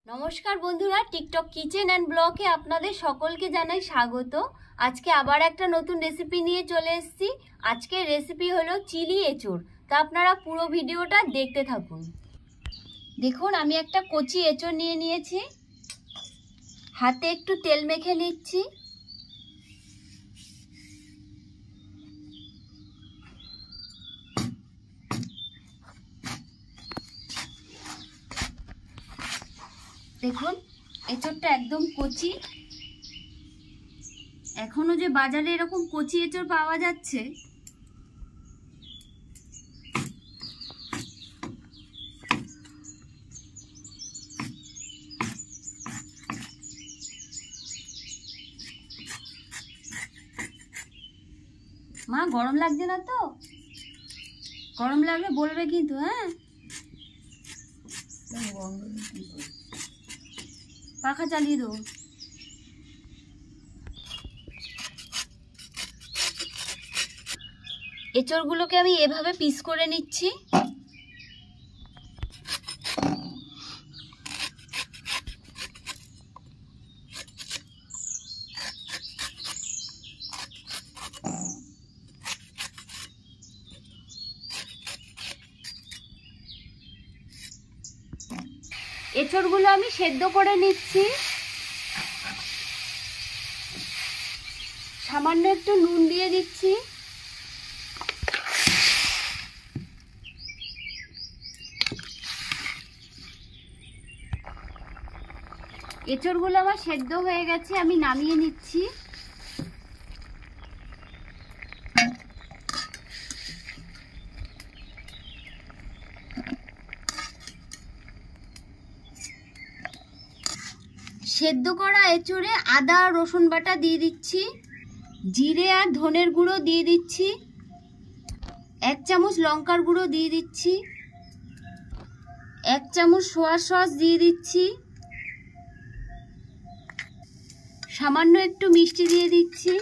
নমস্কার বন্ধুরা, TikTok kitchen and ব্লগে আপনাদের সকলকে জানাই স্বাগত। আজকে আবার একটা নতুন রেসিপি নিয়ে চলে এসেছি। আজকের রেসিপি হলো চিলি এঁচোড়। তা আপনারা পুরো ভিডিওটা দেখতে থাকুন। দেখুন, আমি একটা কচি এঁচোড় নিয়ে নিয়েছি। হাতে একটু তেল মেখে নিচ্ছি। দেখুন, এঁচোড়টা একদম কচি। এখনো যে বাজারে এরকম কচি এঁচোড় পাওয়া যাচ্ছে, মা গরম লাগছে না তো? গরম লাগলে বলবে কিন্তু। হ্যাঁ, পাখা চালিয়ে দেবো। এঁচোড়গুলোকে আমি এভাবে পিস করে নিচ্ছি। এঁচোড়গুলো আমি সেদ্ধ করে নিচ্ছি। সামান্য একটু নুন দিয়ে দিচ্ছি। এঁচোড়গুলো আমার সেদ্ধ হয়ে গেছে, আমি নামিয়ে নিচ্ছি। সেদ্ধ করা এঁচোড়ে আদা আর রসুন বাটা দিয়ে দিচ্ছি। জিরে আর ধনের গুঁড়ো দিয়ে দিচ্ছি। 1 চামচ লঙ্কার গুঁড়ো দিয়ে দিচ্ছি। 1 চামচ সোয়া সস দিয়ে দিচ্ছি। সামান্য একটু মিষ্টি দিয়ে দিচ্ছি।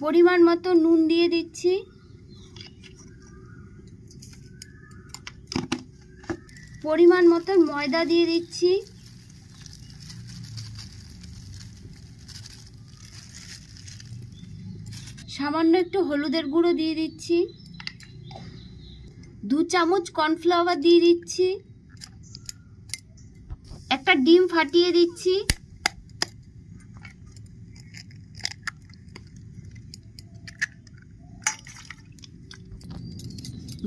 পরিমাণ মতো নুন দিয়ে দিচ্ছি। পরিমাণ মতো ময়দা দিয়ে দিচ্ছি। সামান্য একটু হলুদের গুঁড়ো দিয়ে দিচ্ছি। 2 চামচ কর্নফ্লাওয়ার দিয়ে দিচ্ছি। একটা ডিম ফাটিয়ে দিচ্ছি।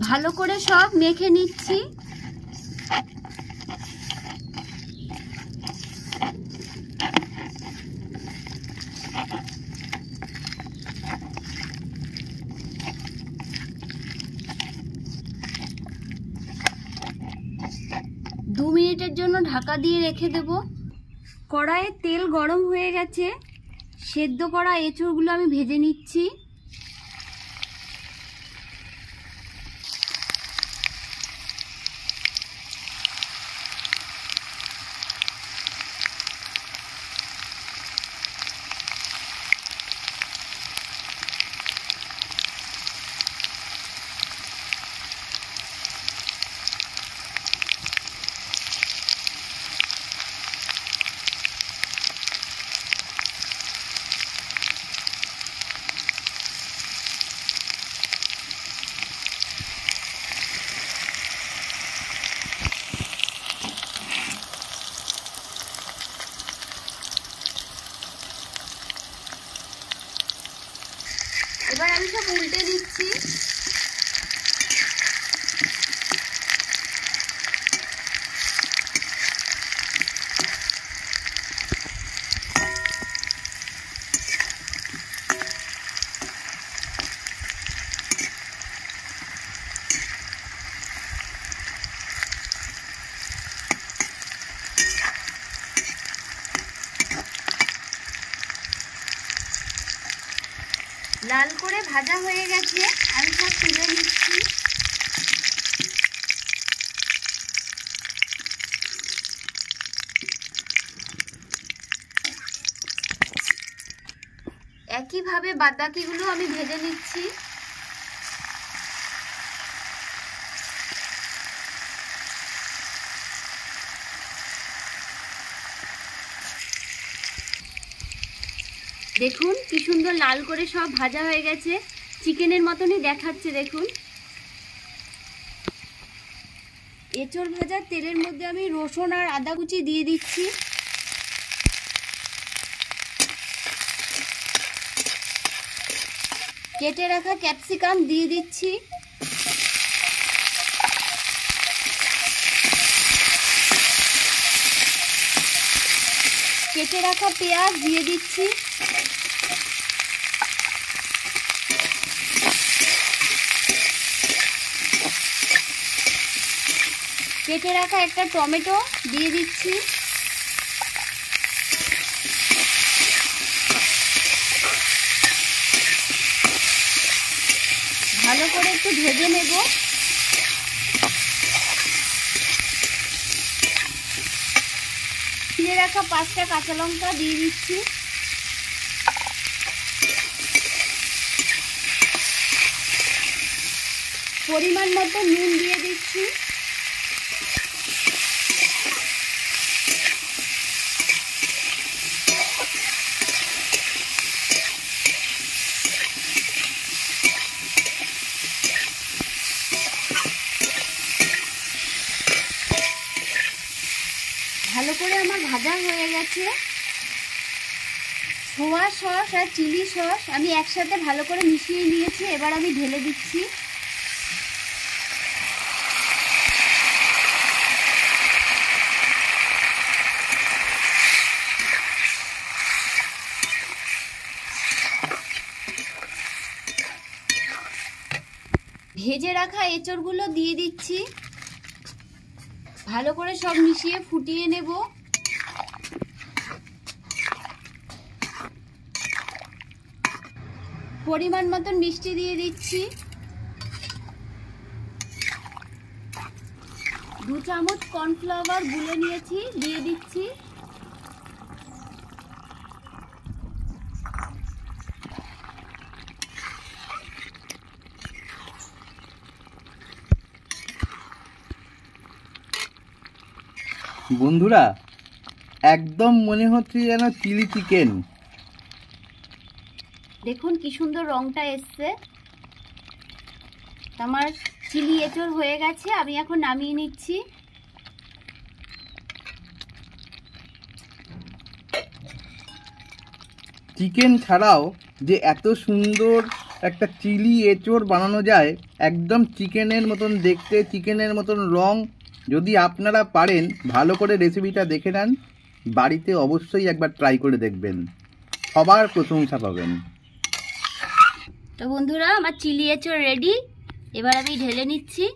ভালো করে সব মেখে নিচ্ছি। দু মিনিটের জন্য ঢাকা দিয়ে রেখে দেব। কড়াইয়ে তেল গরম হয়ে গেছে। সেদ্ধ করা এঁচোড়গুলো আমি ভেজে নিচ্ছি। এবার আমি সব উল্টে দিচ্ছি। লাল করে ভাজা হয়ে গেছে, আমি সব তুলে নিচ্ছি। একইভাবে বাদবাকিগুলো আমি ভেজে নিচ্ছি। দেখুন কি সুন্দর লাল করে সব ভাজা হয়ে গেছে, চিকেনের মতনই দেখাচ্ছে। দেখুন এঁচড় ভাজার তেলের মধ্যে আমি রসুন আর আদা কুচি দিয়ে দিচ্ছি। কেটে রাখা ক্যাপসিকাম দিয়ে দিচ্ছি। কেটে রাখা পেঁয়াজ দিয়ে দিচ্ছি। কেটে রাখা একটা টমেটো দিয়ে দিচ্ছি। ভালো করে একটু ভেজে নেব। ছিঁড়ে রাখা 5টা কাঁচা লঙ্কা দিয়ে দিচ্ছি। পরিমাণ মতো নুন দিয়ে দিচ্ছি। ভালো করে আমার ভাজা হয়ে গেছে। সোয়া সস আর চিলি সস আমি একসাথে ভালো করে মিশিয়ে নিয়েছি। এবার আমি ঢেলে দিচ্ছি। ভেজে রাখা এঁচড়গুলো দিয়ে দিচ্ছি। ভালো করে সব মিশিয়ে ফুটিয়ে নেব। পরিমাণ মতন মিষ্টি দিয়ে দিচ্ছি। 2 চামচ কর্নফ্লাওয়ার গুলে নিয়েছি, দিয়ে দিচ্ছি। বন্ধুরা একদম মনে হচ্ছে যেন চিলি চিকেন। দেখুন কি সুন্দর রংটা এসছে। আমার চিলি এঁচড় হয়ে গেছে, আমি এখন নামিয়ে নিচ্ছি। চিকেন ছাড়াও যে এত সুন্দর একটা চিলি এঁচড় বানানো যায়, একদম চিকেনের মতন দেখতে, চিকেনের মতন রং। যদি আপনারা পারেন ভালো করে রেসিপিটা দেখে নেন, বাড়িতে অবশ্যই একবার ট্রাই করে দেখবেন, সবার প্রশংসা পাবেন। তো বন্ধুরা আমার চিলি এঁচড় রেডি। এবার আমি ঢেলে নিচ্ছি।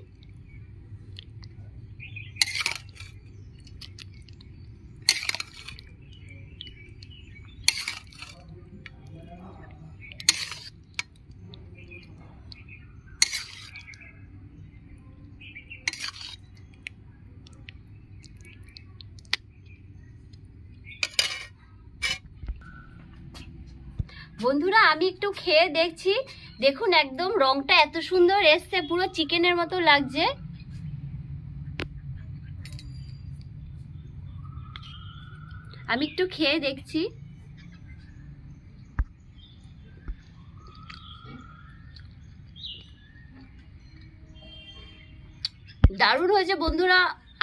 বন্ধুরা আমি একটু খেয়ে দেখছি। দেখুন একদম রংটা এত সুন্দর এসছে, পুরো চিকেনের মতো লাগছে। আমি একটু খেয়ে দেখছি। দারুণ হয়েছে বন্ধুরা,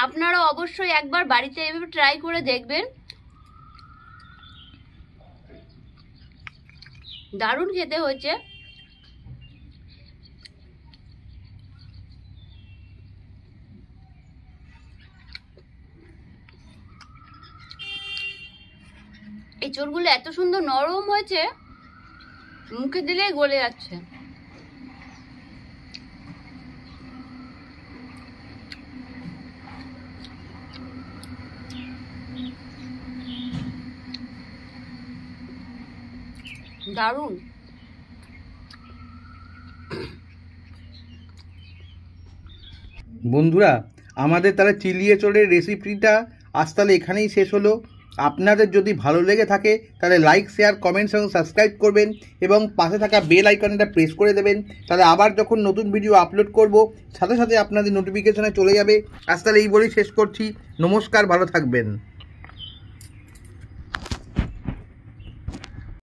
আপনারা অবশ্যই একবার বাড়িতে এভাবে ট্রাই করে দেখবেন। দারুণ খেতে হয়েছে। এঁচড়গুলো এত সুন্দর নরম হয়েছে, মুখে দিলেই গলে যাচ্ছে। দারুণ। বন্ধুরা আমাদের তাহলে চিলি এঁচড়ের রেসিপিটা আজ তাহলে এখানেই শেষ হলো। আপনাদের যদি ভালো লেগে থাকে তাহলে লাইক, শেয়ার, কমেন্টস এবং সাবস্ক্রাইব করবেন এবং পাশে থাকা বেল আইকনটা প্রেস করে দেবেন। তাহলে আবার যখন নতুন ভিডিও আপলোড করব সাথে সাথে আপনাদের নোটিফিকেশনে চলে যাবে। আজ তাহলে এই বলেই শেষ করছি। নমস্কার, ভালো থাকবেন।